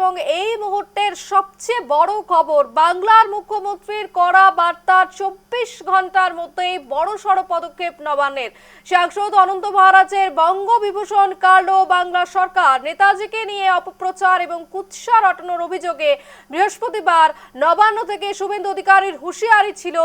এবং এই মুহূর্তের সবচেয়ে বড় খবর, বাংলার মুখ্যমন্ত্রীর কড়া বার্তা, 24 ঘন্টার মধ্যে বড়সড় পদক্ষেপ নবান্নের। সাংসদ অনন্ত মহারাজের বঙ্গবিভূষণ কাড়ল বাংলা সরকার। নেতাজিকে নিয়ে অপপ্রচার এবং কুৎসা রটানোর অভিযোগে বৃহস্পতিবার নবান্ন থেকে শুভেন্দু অধিকারীর হুঁশিয়ারি ছিল,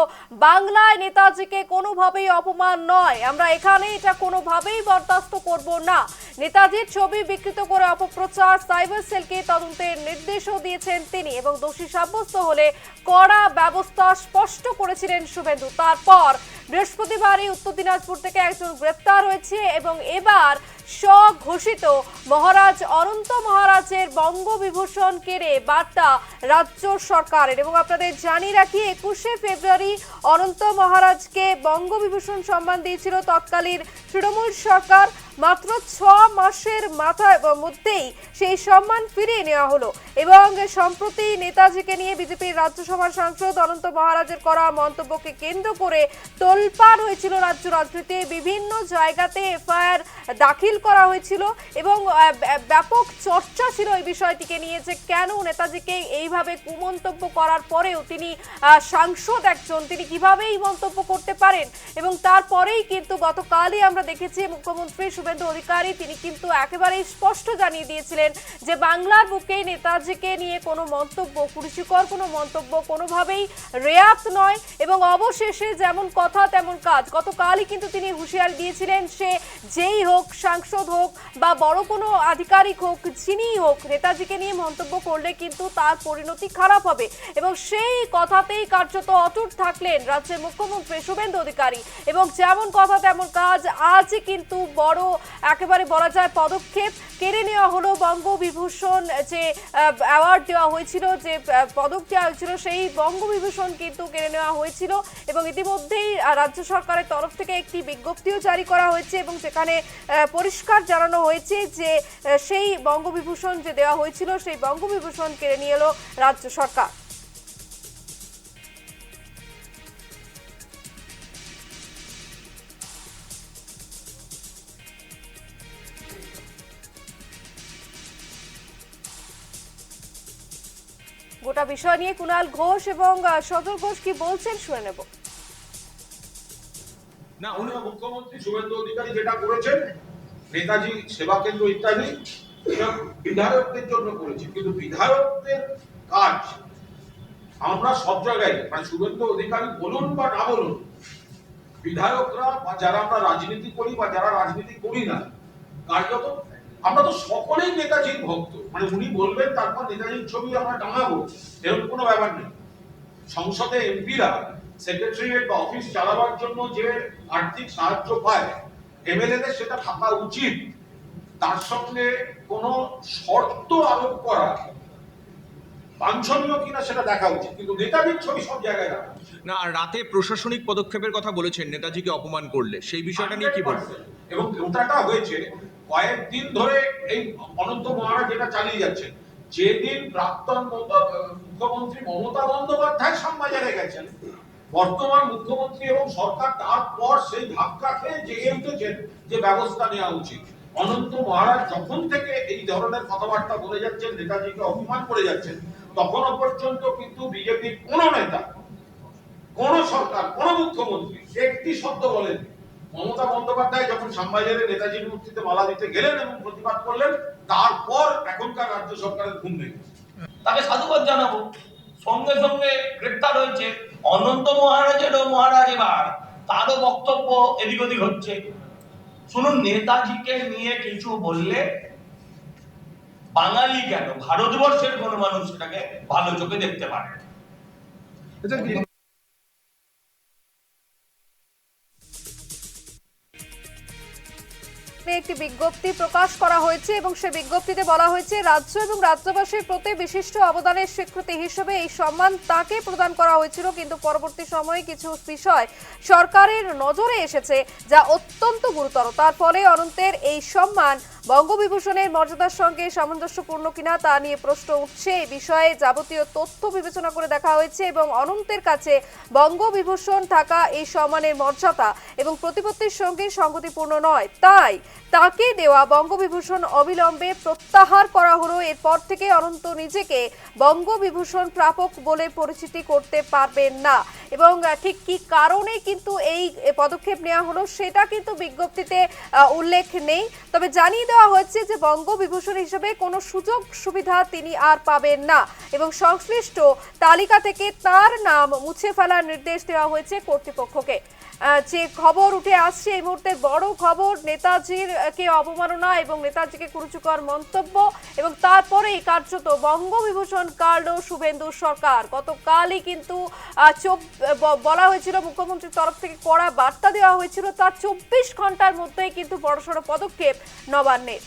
বাংলায় নেতাজিকে কোনোভাবেই অপমান নয়, আমরা এখানে এটা কোনোভাবেই বরদাস্ত করব না। নেতাজির ছবি বিকৃত করে অপপ্রচার, সাইবার সেলকে তদন্তের নির্দেশও দিয়েছেন তিনি এবং দোষী সাব্যস্ত হলে কড়া ব্যবস্থা স্পষ্ট করেছিলেন শুভেন্দু। তারপর বৃহস্পতিবারই উত্তর দিনাজপুর থেকে একজন গ্রেপ্তার হয়েছে এবং এবার স্বঘোষিত মহারাজ অনন্ত মহারাজের বঙ্গবিভূষণ কেড়ে বার্তা রাজ্য সরকারের। এবং আপনাদের জানিয়ে রাখি, 21শে ফেব্রুয়ারি অনন্ত মহারাজকে বঙ্গবিভূষণ সম্মান দিয়েছিল তৎকালীন তৃণমূল সরকার। মাত্র 6 মাসের মধ্যেই সেই সম্মান ফিরিয়ে নেওয়া হলো এবং সম্প্রতি নেতাজিকে নিয়ে বিজেপির রাজ্যসভার সাংসদ অনন্ত মহারাজের করা মন্তব্যকে কেন্দ্র করে তোলপাড় হয়েছিল রাজ্য রাজনীতিতে। বিভিন্ন জায়গাতে এফআইআর দাখিল করা হয়েছিল এবং ব্যাপক চর্চা ছিল এই বিষয়টিকে নিয়ে, যে কেন নেতাজিকে এইভাবে কুমন্তব্য করার পরেও তিনি সাংসদ একজন, তিনি কিভাবে এই মন্তব্য করতে পারেন। এবং তারপরেই কিন্তু গতকালই আমরা দেখেছি মুখ্যমন্ত্রী শুভেন্দু অধিকারী তিনি কিন্তু একেবারেই স্পষ্ট জানিয়ে দিয়েছিলেন যে বাংলার বুকে নেতাজিকে নিয়ে কোনো মন্তব্য, কুরুচিকর কোনো মন্তব্য কোনোভাবেই রেয়াত নয় এবং অবশেষে যেমন কথা তেমন কাজ। গতকালই কিন্তু তিনি হুঁশিয়ারি দিয়েছিলেন, সে যেই হোক, সাংসদ হোক বা বড় কোনো আধিকারিক হোক, যিনিই হোক, নেতাজিকে নিয়ে মন্তব্য করলে কিন্তু তার পরিণতি খারাপ হবে। এবং সেই কথাতেই কার্যত অটুট থাকলেন রাজ্যের মুখ্যমন্ত্রী শুভেন্দু অধিকারী এবং যেমন কথা তেমন কাজ। আজই কিন্তু বড় একেবারে বলা যায় পদক্ষেপ, কেড়ে নেওয়া হলো বঙ্গবিভূষণ, যে অ্যাওয়ার্ড দেওয়া হয়েছিল, যে পদক দেওয়া হয়েছিল, সেই বঙ্গবিভূষণ কিন্তু কেড়ে নেওয়া হয়েছিল। এবং ইতিমধ্যেই রাজ্য সরকারের তরফ থেকে একটি বিজ্ঞপ্তিও জারি করা হয়েছে এবং সেখানে পরিষ্কার জানানো হয়েছে যে সেই বঙ্গবিভূষণ যে দেওয়া হয়েছিল সেই বঙ্গবিভূষণ কেড়ে নিয়ে এলো রাজ্য সরকার। গোটা বিষয় নিয়ে কুণাল ঘোষ এবং সজল ঘোষ কি বলছেন শুনে নেব। না, উনি মুখ্যমন্ত্রী শুভেন্দু অধিকারী যেটা করেছেন, নেতাজি সেবা কেন্দ্র ইত্যাদি বিধায়কদের জন্য করেছে, কিন্তু বিধায়কদের কাজ আমরা সব জায়গায়, মানে শুভেন্দু অধিকারী বলুন বা না বলুন, বিধায়করা বা যারা আমরা রাজনীতি করি বা যারা রাজনীতি করি না, কার্যত আমরা তো সকলেই নেতাজির ভক্ত। মানে উনি বলবেন তারপর নেতাজির ছবি আমরা টাঙাবো, এরকম কোনো ব্যাপার নেই। সংসদে এমপিরা সেক্রেটারিয়েট বা অফিস চালাবার জন্য যে আর্থিক সাহায্য পায়, এমএলএদের সেটা থাকা উচিত। তার সঙ্গে কোনো শর্ত আরোপ করা বাঞ্ছনীয় কিনা সেটা দেখা উচিত, কিন্তু নেতাজির ছবি সব জায়গায় রাখা না। আর রাতে প্রশাসনিক পদক্ষেপের কথা বলেছেন নেতাজিকে অপমান করলে, সেই বিষয়টা নিয়ে কি বলবেন? এবং ওটাটা হয়েছে কয়েকদিন ধরে, এই অনন্ত মহারাজ যেটা চালিয়ে যাচ্ছেন। যেদিন প্রাক্তন মুখ্যমন্ত্রী মমতা বন্দ্যোপাধ্যায় শ্যামবাজারে গেছেন, বর্তমান মুখ্যমন্ত্রী এবং সরকার তারপর সেই ধাক্কা খেয়ে জেগে উঠেছেন যে ব্যবস্থা নেওয়া উচিত। অনন্ত মহারাজ যখন থেকে এই ধরনের কথাবার্তা বলে যাচ্ছেন, নেতাজিকে অপমান করে যাচ্ছেন, তখনও পর্যন্ত কিন্তু বিজেপির কোন নেতা, কোন সরকার, কোন মুখ্যমন্ত্রী একটি শব্দ বলেন। মমতা বন্দ্যোপাধ্যায় যখন শ্যামবাজারে নেতাজির মূর্তিতে মালা দিতে গেলেন এবং প্রতিবাদ করলেন, তারপর এখনকার রাজ্য সরকারের ঘুম ভেঙেছে। তাকে সাধুবাদ জানাবো। সঙ্গে সঙ্গে গ্রেপ্তার হয়েছে অনন্ত মহারাজেরও মহারাজ, এবার তারও বক্তব্য এদিক ওদিক হচ্ছে। শুনুন, নেতাজিকে নিয়ে কিছু বললে বাঙালি কেন, ভারতবর্ষের কোন মানুষ সেটাকে ভালো চোখে দেখতে পারে। একটি বিজ্ঞপ্তি প্রকাশ করা হয়েছে এবং সেই বিজ্ঞপ্তিতে বলা হয়েছে, রাজ্য এবং রাজ্যবাসীর প্রতি বিশিষ্ট অবদানের স্বীকৃতি হিসেবে এই সম্মান তাকে প্রদান করা হয়েছিল, কিন্তু পরবর্তী সময়ে কিছু বিষয় সরকারের নজরে এসেছে যা অত্যন্ত গুরুতর। তার ফলে অনন্তের এই সম্মান বঙ্গবিভূষণের মর্যাদার সঙ্গে সামঞ্জস্যপূর্ণ কিনা তা নিয়ে প্রশ্ন উঠছে। এই বিষয়ে যাবতীয় তথ্য বিবেচনা করে দেখা হয়েছে এবং অনন্তের কাছে বঙ্গবিভূষণ থাকা এই সম্মানের মর্যাদা এবং প্রতিপত্তির সঙ্গে সঙ্গতিপূর্ণ নয়, তাই তাকে দেওয়া বঙ্গবিভূষণ অবিলম্বে প্রত্যাহার করা হলো। এরপর থেকে অনন্ত নিজেকে বঙ্গবিভূষণ প্রাপক বলে পরিচিতি করতে পারবেন না এবং ঠিক কি কারণে কিন্তু এই পদক্ষেপ নেওয়া হলো সেটা কিন্তু বিজ্ঞপ্তিতে উল্লেখ নেই। তবে জানিয়ে দেওয়া হয়েছে যে বঙ্গবিভূষণ হিসেবে কোনো সুযোগ সুবিধা তিনি আর পাবেন না এবং সংশ্লিষ্ট তালিকা থেকে তার নাম মুছে ফেলার নির্দেশ দেওয়া হয়েছে কর্তৃপক্ষকে। যে খবর উঠে আসছে এই মুহূর্তে বড় খবর, নেতাজির কে অবমাননা এবং নেতাজিকে কুরুচিকর মন্তব্য এবং তারপরেই কার্যত বঙ্গবিভূষণ কার্লো শুভেন্দু সরকার। গতকালই কিন্তু বলা হয়েছিল, মুখ্যমন্ত্রীর তরফ থেকে কড়া বার্তা দেওয়া হয়েছিল, তার 24 ঘন্টার মধ্যেই কিন্তু বড়সড় পদক্ষেপ নবান্নের।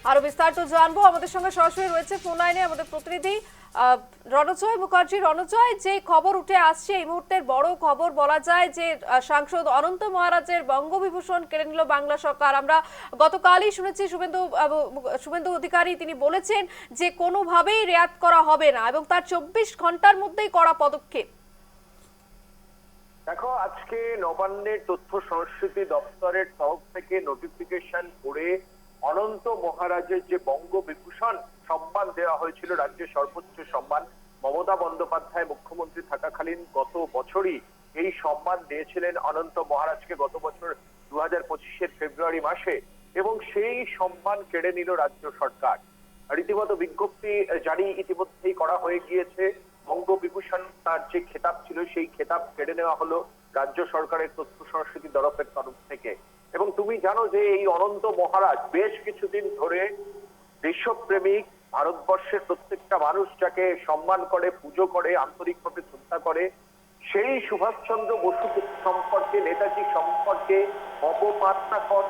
আরো বিস্তারিত জানবো, আমাদের সঙ্গে সরাসরি রয়েছে ফোন লাইনে আমাদের প্রতিনিধি রণজয় মুখার্জি। রণজয়, যে খবর উঠে আসছে এই মুহূর্তের বড় খবর বলা যায় যে সাংসদ অনন্ত মহারাজের বঙ্গবিভূষণ কেড়ে নিল বাংলা সরকার। আমরা গতকালই শুনেছি শুভেন্দু অধিকারী তিনি বলেছেন যে কোনোভাবেই রেয়াত করা হবে না এবং তার 24 ঘন্টার মধ্যেই কড়া পদক্ষেপ। দেখো, আজকে নবান্নের তথ্য সংস্কৃতি দপ্তরের তরফ থেকে নোটিফিকেশন করে অনন্ত মহারাজের যে বঙ্গবিভূষণ সম্মান দেওয়া হয়েছিল, রাজ্যের সর্বোচ্চ সম্মান, মমতা বন্দ্যোপাধ্যায় মুখ্যমন্ত্রী থাকাকালীন গত বছরই এই সম্মান দিয়েছিলেন অনন্ত মহারাজকে, গত বছর 2025-এর ফেব্রুয়ারি মাসে, এবং সেই সম্মান কেড়ে নিল রাজ্য সরকার। রীতিমতো বিজ্ঞপ্তি জারি ইতিমধ্যেই করা হয়ে গিয়েছে। বঙ্গবিভূষণ তার যে খেতাব ছিল সেই খেতাব কেড়ে নেওয়া হলো রাজ্য সরকারের তথ্য সংস্কৃতি দপ্তরের তরফ থেকে। এবং তুমি জানো যে এই অনন্ত মহারাজ বেশ কিছুদিন ধরে দেশপ্রেমিক, ভারতবর্ষের প্রত্যেকটা মানুষ যাকে সম্মান করে, পুজো করে, আন্তরিকভাবে শ্রদ্ধা করে, সেই সুভাষচন্দ্র বসু সম্পর্কে, নেতাজি সম্পর্কে অপমাত্রাকর,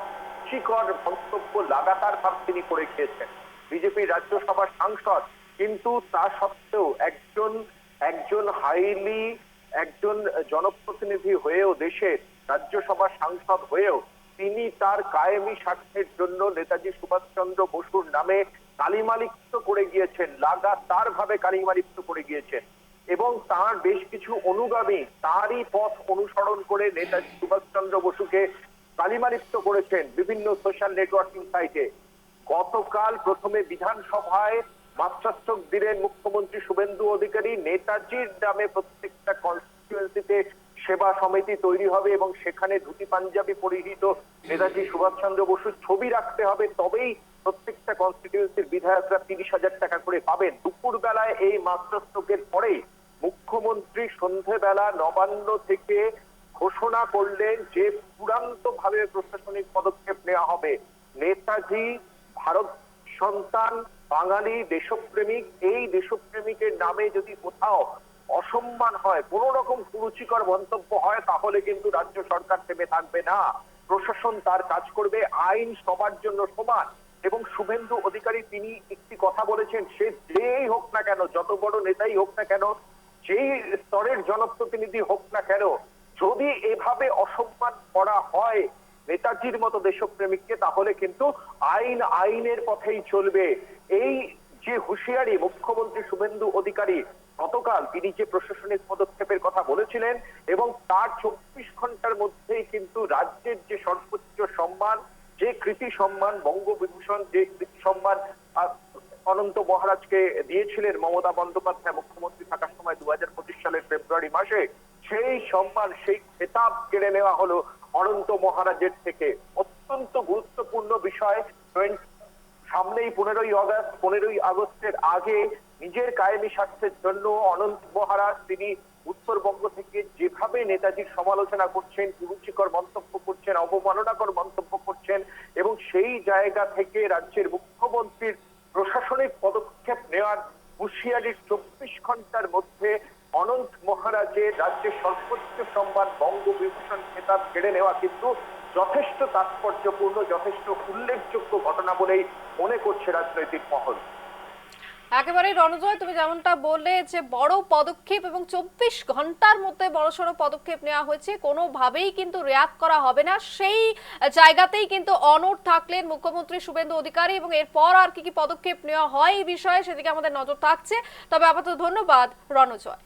শিকর মন্তব্য লাগাতার ভাবে তিনি করে খেয়েছেন। বিজেপির রাজ্যসভার সাংসদ, কিন্তু তা সত্ত্বেও একজন হাইলি একজন জনপ্রতিনিধি হয়েও, দেশের রাজ্যসভার সাংসদ হয়েও তিনি তার কায়েমি স্বার্থের জন্য নেতাজি সুভাষচন্দ্র বসুর নামে কালিমালিপ্ত করে গিয়েছেন, লাগাতার ভাবে কালিমালিপ্ত করে গিয়েছেন এবং তার বেশ কিছু অনুগামী তারই পথ অনুসরণ করে নেতাজি সুভাষচন্দ্র বসুকে কালিমালিপ্ত করেছেন বিভিন্ন সোশ্যাল নেটওয়ার্কিং সাইটে। গতকাল প্রথমে বিধানসভায় মাত্রাস্ত্রক দিলেন মুখ্যমন্ত্রী শুভেন্দু অধিকারী। নেতাজির নামে প্রত্যেকটা কনস্টিটিউয়েন্সিতে সেবা সমিতি তৈরি হবে এবং সেখানে ধুতি পাঞ্জাবি পরিহিত নেতাজি সুভাষচন্দ্র বসুর ছবি রাখতে হবে, তবেই প্রত্যেকটা কনস্টিটিউয়েন্সির বিধায়করা 30,000 টাকা করে পাবেন। দুপুর বেলায় এই মাত্রাস্ত্রকের পরেই মুখ্যমন্ত্রী সন্ধেবেলা নবান্ন থেকে ঘোষণা করলেন যে চূড়ান্ত ভাবে প্রশাসনিক পদক্ষেপ নেওয়া হবে। নেতাজি ভারত সন্তান, বাঙালি, দেশপ্রেমিক, এই দেশপ্রেমিকের নামে যদি কোথাও অসম্মান হয়, কোন রকম কুরুচিকর মন্তব্য হয়, তাহলে কিন্তু রাজ্য সরকার থেমে থাকবে না। প্রশাসন তার কাজ করবে, আইন সবার জন্য সমান। এবং শুভেন্দু অধিকারী তিনি একটি কথা বলেছেন, সে যেই হোক না কেন, যত বড় নেতাই হোক না কেন, যেই স্তরের জনপ্রতিনিধি হোক না কেন, যদি এভাবে অসম্মান করা হয় নেতাজির মতো দেশপ্রেমিককে, তাহলে কিন্তু আইনের পথেই চলবে। এই যে হুঁশিয়ারি মুখ্যমন্ত্রী শুভেন্দু অধিকারী গতকাল তিনি যে প্রশাসনিক পদক্ষেপের কথা বলেছিলেন এবং তার 24 ঘন্টার মধ্যেই কিন্তু রাজ্যের যে সর্বোচ্চ সম্মান, যে কৃতি সম্মান বঙ্গবিভূষণ, যে কৃতি সম্মান অনন্ত মহারাজকে দিয়েছিলেন মমতা বন্দ্যোপাধ্যায় মুখ্যমন্ত্রী থাকার সময় 2025 সালের ফেব্রুয়ারি মাসে, সেই সম্মান, সেই খেতাব কেড়ে নেওয়া হলো অনন্ত মহারাজের থেকে। অত্যন্ত গুরুত্বপূর্ণ বিষয়। সামনেই 15ই আগস্টের আগে নিজের কায়েমি স্বার্থের জন্য অনন্ত মহারাজ তিনি উত্তরবঙ্গ থেকে যেভাবে নেতাজির সমালোচনা করছেন, কুরুচিকর মন্তব্য করছেন, অবমাননাকর মন্তব্য করছেন, এবং সেই জায়গা থেকে রাজ্যের মুখ্যমন্ত্রীর প্রশাসনিক পদক্ষেপ নেওয়ার হুঁশিয়ারির 24 ঘন্টার মধ্যে অনন্ত মহারাজের রাজ্যের সর্বোচ্চ সম্মান বঙ্গবিভূষণ খেতাব কেড়ে নেওয়া কিন্তু যথেষ্ট তাৎপর্যপূর্ণ, যথেষ্ট উল্লেখযোগ্য ঘটনা বলেই মনে করছে রাজনৈতিক মহল। একেবারে রণজয়, তুমি যেমনটা বললে যে বড় পদক্ষেপ এবং 24 ঘন্টার মধ্যে বড়সড় পদক্ষেপ নেওয়া হয়েছে, কোনোভাবেই কিন্তু রিয়াক্ট করা হবে না, সেই জায়গাতেই কিন্তু অনড় থাকলেন মুখ্যমন্ত্রী শুভেন্দু অধিকারী। এবং এরপর আর কি কি পদক্ষেপ নেওয়া হয় এই বিষয়ে সেদিকে আমাদের নজর থাকছে। তবে আপাতত ধন্যবাদ রণজয়।